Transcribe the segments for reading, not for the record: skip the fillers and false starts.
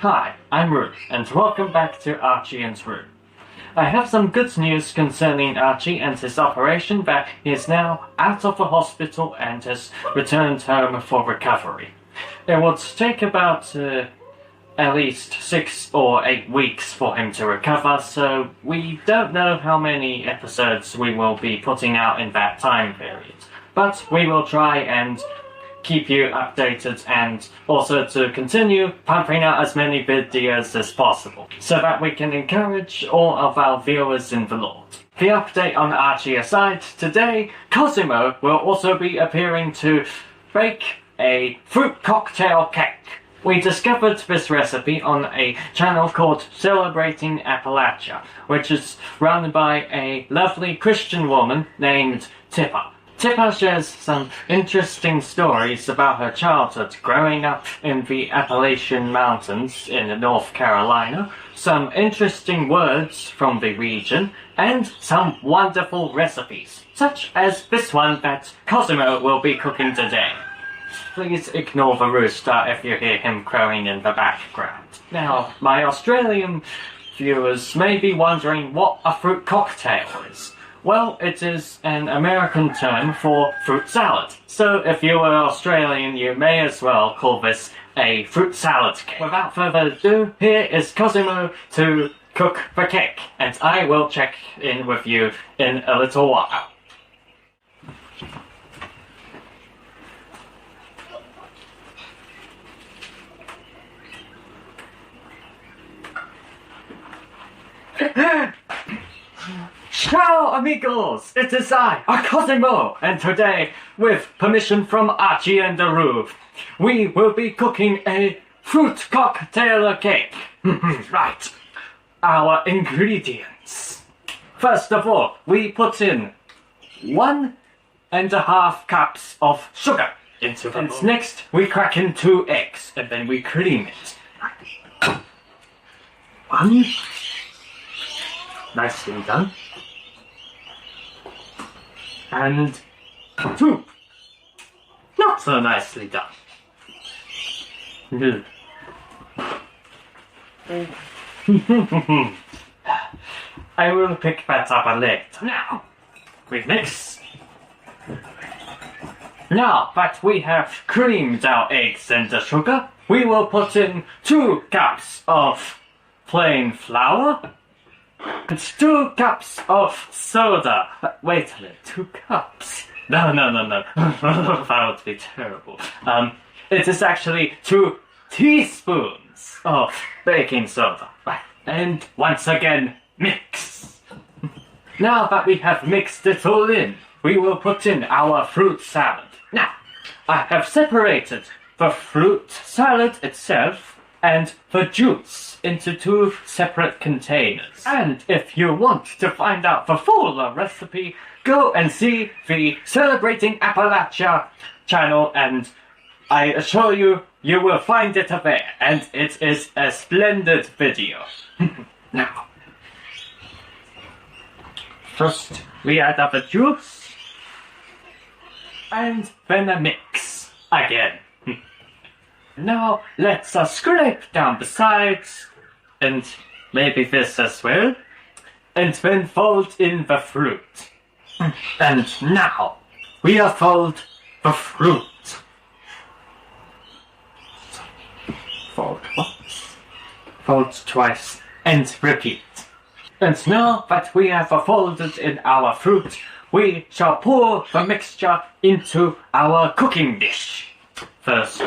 Hi, I'm Roo, and welcome back to Archie and Roo. I have some good news concerning Archie and his operation that he is now out of the hospital and has returned home for recovery. It would take about at least 6 or 8 weeks for him to recover, so we don't know how many episodes we will be putting out in that time period. But we will try and keep you updated and also to continue pumping out as many videos as possible so that we can encourage all of our viewers in the Lord. The update on Archie aside, today Cosimo will also be appearing to bake a fruit cocktail cake. We discovered this recipe on a channel called Celebrating Appalachia, which is run by a lovely Christian woman named Tipper. Tipper shares some interesting stories about her childhood growing up in the Appalachian Mountains in North Carolina, some interesting words from the region, and some wonderful recipes, such as this one that Cosimo will be cooking today. Please ignore the rooster if you hear him crowing in the background. Now, my Australian viewers may be wondering what a fruit cocktail is. Well, it is an American term for fruit salad. So if you are Australian, you may as well call this a fruit salad cake. Without further ado, here is Cosimo to cook the cake, and I will check in with you in a little while. Ciao amigos, it is I, Cosimo, and today, with permission from Archie and the Roo, we will be cooking a fruit cocktail cake. Right, our ingredients. First of all, we put in 1.5 cups of sugar into the bowl. Next, we crack in 2 eggs, and then we cream it. 1. Nicely done. And 2. Not so nicely done. I will pick that up later. Now, we mix. Now that we have creamed our eggs and the sugar, we will put in 2 cups of plain flour. It's 2 cups of soda. Wait a minute, 2 cups? No. That would be terrible. It is actually 2 teaspoons of baking soda. And once again, mix. Now that we have mixed it all in, we will put in our fruit salad. Now, I have separated the fruit salad itself and the juice into 2 separate containers. And if you want to find out the full recipe, go and see the Celebrating Appalachia channel, and I assure you, you will find it there, and it is a splendid video. Now, first we add up the juice, and then a mix again. Now, let's scrape down the sides, and maybe this as well, and then fold in the fruit. And now, we fold the fruit. Fold once, fold twice, and repeat. And now that we have folded in our fruit, we shall pour the mixture into our cooking dish. First,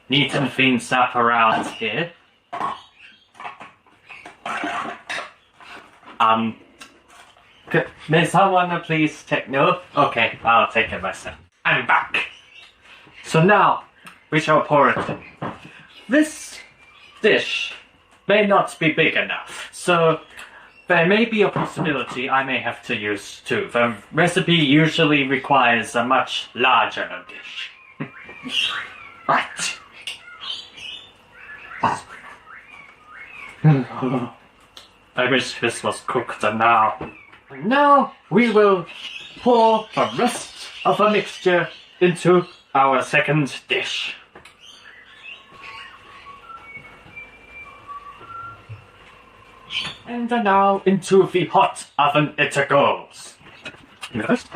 neaten things up around here. May someone please take note? Okay, I'll take it myself. I'm back. So now, we shall pour it in. This dish may not be big enough, so there may be a possibility I may have to use 2. The recipe usually requires a much larger dish. Right. I wish this was cooked now. Now we will pour the rest of the mixture into our second dish. And now into the hot oven it goes. First.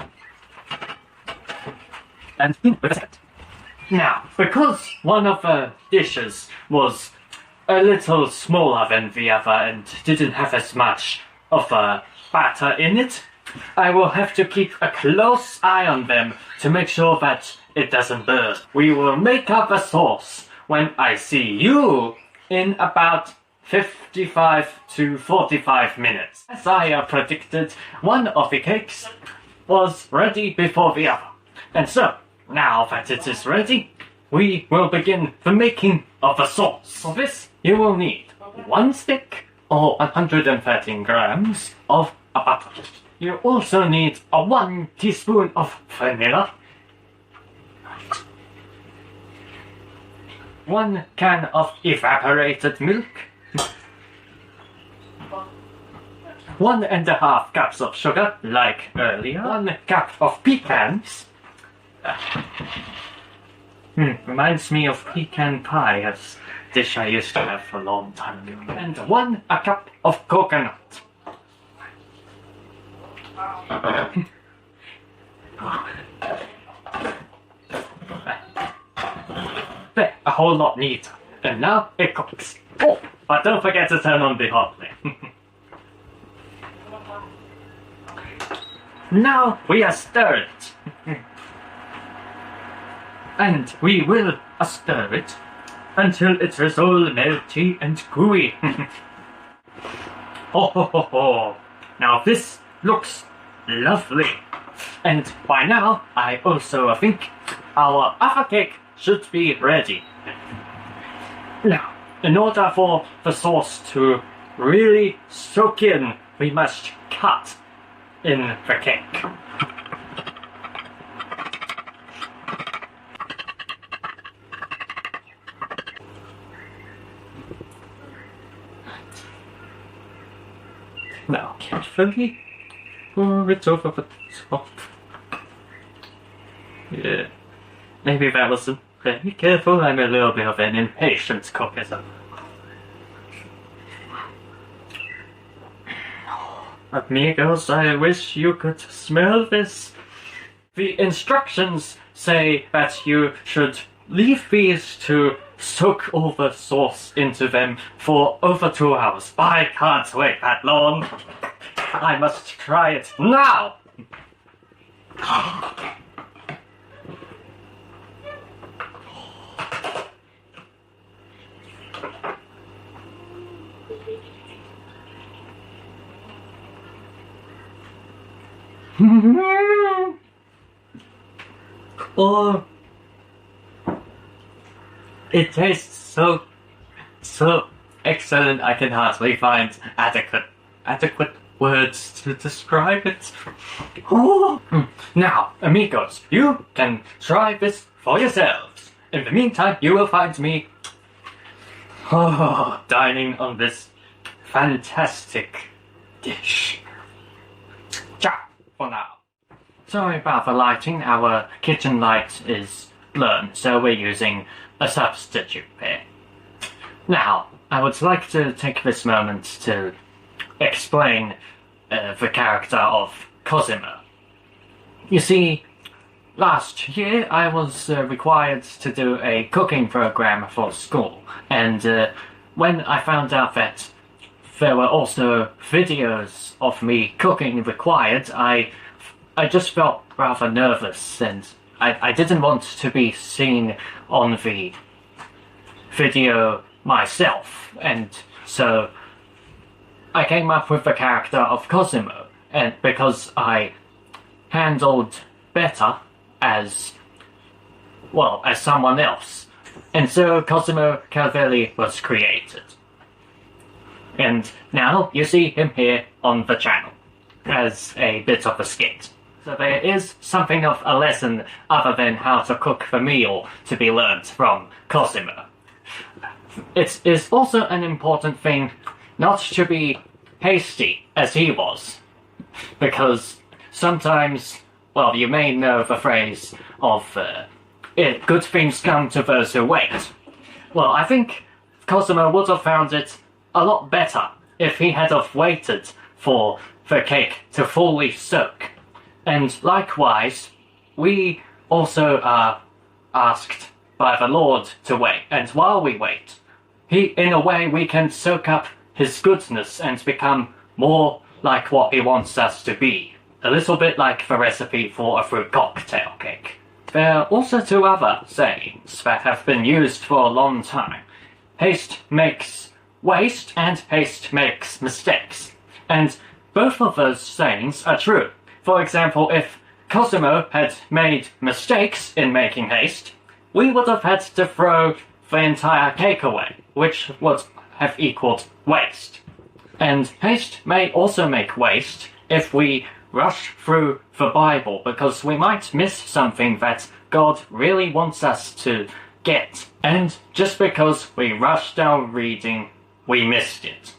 And in with a second. Now, because one of the dishes was a little smaller than the other and didn't have as much of a batter in it, I will have to keep a close eye on them to make sure that it doesn't burn. We will make up a sauce when I see you in about 55 to 45 minutes. As I predicted, one of the cakes was ready before the other. And so, now that it is ready, we will begin the making of the sauce. For this, you will need 1 stick or 113 grams of butter. You also need 1 teaspoon of vanilla, 1 can of evaporated milk, 1.5 cups of sugar, like earlier, 1 cup of pecans. Reminds me of pecan pie, a dish I used to have for a long time ago. And a cup of coconut. There, a whole lot neater. And now it cooks. Oh, but don't forget to turn on the hot flame. Now we stir it. And we will stir it until it is all melty and gooey. Ho ho ho ho! Now this looks lovely. And by now, I also think our other cake should be ready. Now, in order for the sauce to really soak in, we must cut in the cake. Now, carefully pour it over the top. Yeah, maybe that wasn't very careful. I'm a little bit of an impatient cook as well. Amigos, I wish you could smell this. The instructions say that you should leave these to soak all the sauce into them for over 2 hours. I can't wait that long. I must try it now. Oh, it tastes so excellent. I can hardly find adequate words to describe it. Oh. Now, amigos, you can try this for yourselves. In the meantime, you will find me dining on this fantastic dish. Ciao for now. Sorry about the lighting. Our kitchen light is blown, so we're using a substitute here. Now, I would like to take this moment to explain the character of Cosimo. You see, last year I was required to do a cooking program for school, and when I found out that there were also videos of me cooking required, I just felt rather nervous, and I didn't want to be seen on the video myself, and so I came up with the character of Cosimo, and because I handled better as someone else, and so Cosimo Calvelli was created. And now you see him here on the channel as a bit of a skit. So there is something of a lesson other than how to cook the meal to be learnt from Cosimo. It is also an important thing not to be hasty as he was, because sometimes, well, you may know the phrase of good things come to those who wait. Well, I think Cosimo would have found it a lot better if he had have waited for the cake to fully soak. And likewise, we also are asked by the Lord to wait, and while we wait, in a way we can soak up his goodness and become more like what he wants us to be. A little bit like the recipe for a fruit cocktail cake. There are also two other sayings that have been used for a long time. Haste makes waste and haste makes mistakes. And both of those sayings are true. For example, if Cosimo had made mistakes in making haste, we would have had to throw the entire cake away, which would have equaled waste. And haste may also make waste if we rush through the Bible, because we might miss something that God really wants us to get. And just because we rushed our reading, we missed it.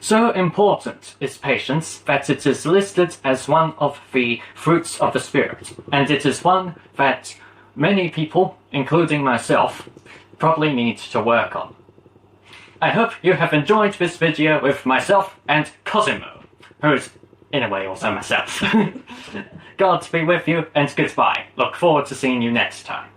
So important is patience that it is listed as one of the fruits of the Spirit, and it is one that many people, including myself, probably need to work on. I hope you have enjoyed this video with myself and Cosimo, who's in a way also myself. God be with you, and goodbye. Look forward to seeing you next time.